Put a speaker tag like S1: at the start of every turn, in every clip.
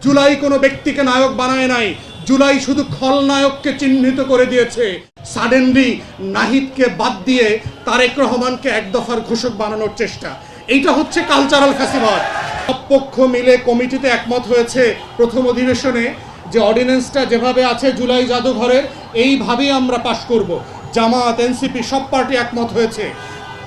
S1: জুলাই কোনো ব্যক্তিকে নায়ক বানায় নাই, জুলাই শুধু খলনায়ককে চিহ্নিত করে দিয়েছে। সাডেনলি নাহিদকে বাদ দিয়ে তারেক রহমানকে এক দফার ঘোষক বানানোর চেষ্টা, এইটা হচ্ছে কালচারাল ফ্যাসিবাদ। সব পক্ষ মিলে কমিটিতে একমত হয়েছে প্রথম অধিবেশনে যে অর্ডিন্যান্সটা যেভাবে আছে জুলাই জাদুঘরের এইভাবেই আমরা পাশ করব। জামাত, এনসিপি সব পার্টি একমত হয়েছে।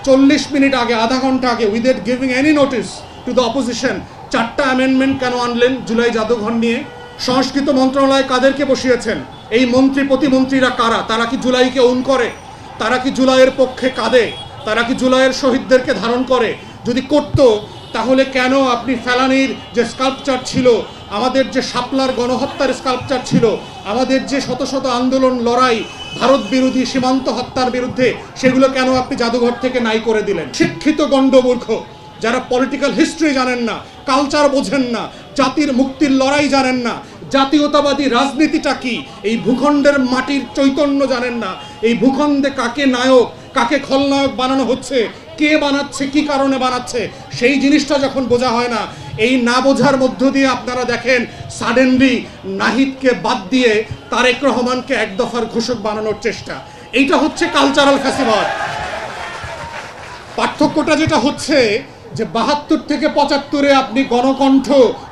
S1: 40 মিনিট আগে, আধা ঘন্টা আগে, without giving any notice to the opposition, 4টা অ্যামেন্ডমেন্ট কেন আনলেন জুলাই জাদুঘর নিয়ে? সংস্কৃতি মন্ত্রণালয়ে কাদেরকে বসিয়েছেন? এই মন্ত্রী প্রতিমন্ত্রীরা কারা? তারা কি জুলাইকে ওন করে? তারা কি জুলাইয়ের পক্ষে কাঁদে? তারা কি জুলাইয়ের শহীদদেরকে ধারণ করে? যদি করত তাহলে কেন আপনি ফেলানির যে স্কাল্পচার ছিল, আমাদের যে শাপলার গণহত্যার স্কাল্পচার ছিল, আমাদের যে শত শত আন্দোলন লড়াই ভারত বিরোধী সীমান্ত হত্যার বিরুদ্ধে, সেগুলো কেন আপনি জাদুঘর থেকে নাই করে দিলেন? শিক্ষিত গণ্ডমূর্খ যারা পলিটিক্যাল হিস্ট্রি জানেন না, কালচার বোঝেন না, জাতির মুক্তির লড়াই জানেন না, জাতীয়তাবাদী রাজনীতিটা কি, এই ভূখণ্ডের মাটির চৈতন্য জানেন না, এই ভূখণ্ডে কাকে নায়ক কাকে খলনায়ক বানানো হচ্ছে, কে বানাচ্ছে, কি কারণে বানাচ্ছে, সেই জিনিসটা যখন বোঝা হয় না, এই না বোঝার মধ্য দিয়ে আপনারা দেখেন সাডেনলি নাহিদকে বাদ দিয়ে তারেক রহমানকে এক দফার ঘোষক বানানোর চেষ্টা, এইটা হচ্ছে কালচারাল ফ্যাসিবাদ। পার্থক্যটা যেটা হচ্ছে যে 72 থেকে 75-এ আপনি গণকণ্ঠ,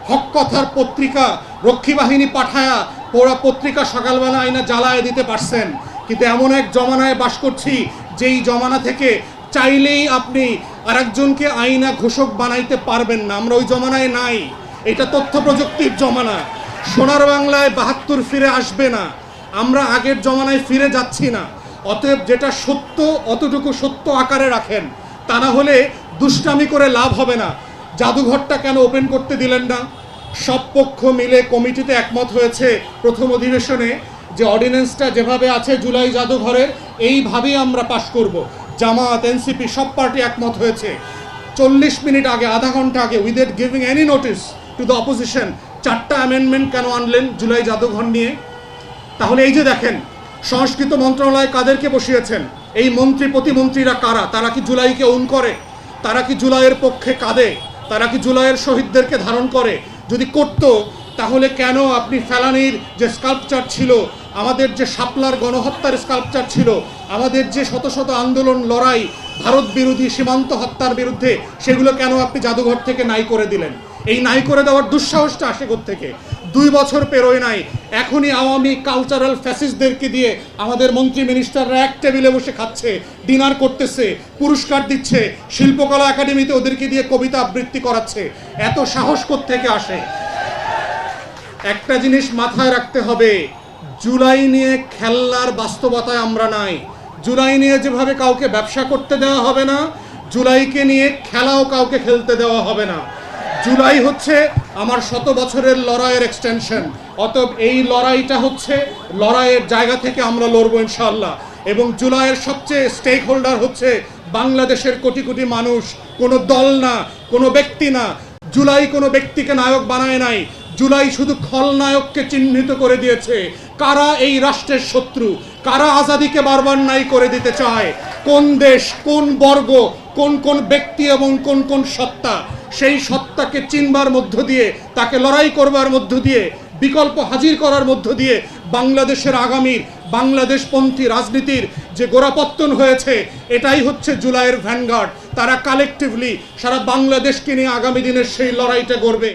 S1: হক কথার পত্রিকা, রক্ষী বাহিনী পাঠায়া পোড়া পত্রিকা সকালবেলা আইনা জ্বালায় দিতে পারছেন, কিন্তু এমন এক জমানায় বাস করছি যেই জমানা থেকে চাইলেই আপনি আরেকজনকে আইনা ঘোষক বানাইতে পারবেন না। আমরা ওই জমানায় নাই, এটা তথ্য প্রযুক্তির জমানা। সোনার বাংলায় 72 ফিরে আসবে না, আমরা আগের জমানায় ফিরে যাচ্ছি না। অতএব যেটা সত্য অতটুকু সত্য আকারে রাখেন, তা না হলে দুষ্টামি করে লাভ হবে না। জাদুঘরটা কেন ওপেন করতে দিলেন না? সব পক্ষ মিলে কমিটিতে একমত হয়েছে প্রথম অধিবেশনে যে অর্ডিন্যান্সটা যেভাবে আছে জুলাই জাদুঘরের এইভাবেই আমরা পাশ করব। জামাত, এনসিপি সব পার্টি একমত হয়েছে। 40 মিনিট আগে, আধা ঘন্টা আগে, without giving any notice to the opposition, 4টা অ্যামেন্ডমেন্ট কেন আনলেন জুলাই জাদুঘর নিয়ে? তাহলে এই যে দেখেন সংস্কৃতি মন্ত্রণালয়ে কাদেরকে বসিয়েছেন? এই মন্ত্রী প্রতিমন্ত্রীরা কারা? তারা কি জুলাইকে ওন করে? তারা কি জুলাইয়ের পক্ষে কাঁদে? তারা কি জুলাইয়ের শহীদদেরকে ধারণ করে? যদি করত তাহলে কেন আপনি ফেলানির যে স্কাল্পচার ছিল, আমাদের যে শাপলার গণহত্যার স্কাল্পচার ছিল, আমাদের যে শত শত আন্দোলন লড়াই ভারত বিরোধী সীমান্ত হত্যার বিরুদ্ধে, সেগুলো কেন আপনি জাদুঘর থেকে নাই করে দিলেন? এই নাই করে দেওয়ার দুঃসাহসটা আসে থেকে 2 বছর পেরোয় নাই, এখনই আওয়ামী কালচারাল ফ্যাসিস্টদেরকে দিয়ে আমাদের মন্ত্রী মিনিস্টাররা এক টেবিলে বসে খাচ্ছে, ডিনার করতেছে, পুরস্কার দিচ্ছে, শিল্পকলা একাডেমিতে ওদেরকে দিয়ে কবিতা আবৃত্তি করাচ্ছে। এত সাহস থেকে আসে? একটা জিনিস মাথায় রাখতে হবে, জুলাই নিয়ে খেলনার বাস্তবতায় আমরা নাই। জুলাই নিয়ে যেভাবে কাউকে ব্যবসা করতে দেওয়া হবে না, জুলাইকে নিয়ে খেলাও কাউকে খেলতে দেওয়া হবে না। জুলাই হচ্ছে আমার 100 বছরের লড়াইয়ের এক্সটেনশন। অতএব এই লড়াইটা হচ্ছে লড়াইয়ের জায়গা থেকে আমরা লড়বো ইনশাআল্লাহ। এবং জুলাইয়ের সবচেয়ে স্টেক হোল্ডার হচ্ছে বাংলাদেশের কোটি কোটি মানুষ, কোনো দল না, কোনো ব্যক্তি না। জুলাই কোনো ব্যক্তিকে নায়ক বানায় নাই, জুলাই শুধু খলনায়ককে চিহ্নিত করে দিয়েছে। কারা এই রাষ্ট্রের শত্রু, কারা আজাদিকে বারবার নাই করে দিতে চায়, কোন দেশ, কোন বর্গ, কোন কোন ব্যক্তি এবং কোন কোন সত্তা, সেই সত্তাকে চিনবার মধ্য দিয়ে, তাকে লড়াই করবার মধ্য দিয়ে, বিকল্প হাজির করার মধ্য দিয়ে বাংলাদেশের আগামীর বাংলাদেশপন্থী রাজনীতির যে গোড়াপত্তন হয়েছে, এটাই হচ্ছে জুলাইয়ের ভ্যানগার্ড। তারা কালেকটিভলি সারা বাংলাদেশকে নিয়ে আগামী দিনের সেই লড়াইটা করবে।